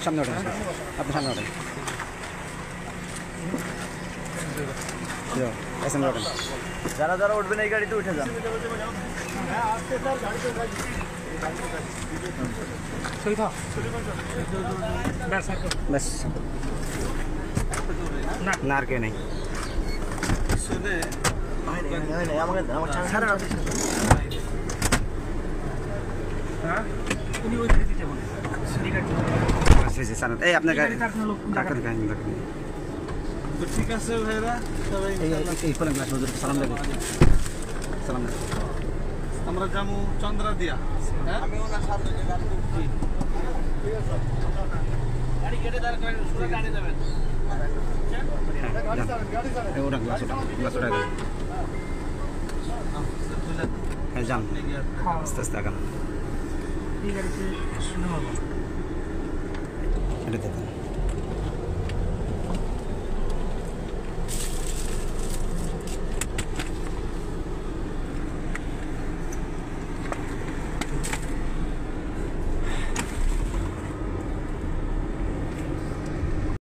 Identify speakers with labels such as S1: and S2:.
S1: সামনে ওঠেন, আপনি সামনে ওঠেন, ওঠেন।
S2: যারা যারা উঠবেন এই গাড়িতে উঠে যান।
S1: ব্যাস, না আর কেউ নেই। এই আপনার
S2: ঠিক আছে ভাইরা,
S1: সালাম দেবেন।
S2: আমরা যাবো চন্দ্রা দিয়া। আমি ওনার সামনে যে গাড়ি করছি, ঠিক আছে, গাড়ি কেটে দাঁড় করেন, সোজা গাড়ি যাবেন।
S1: হ্যাঁ যান, আস্তে আস্তে আগান। এটা দেখুন।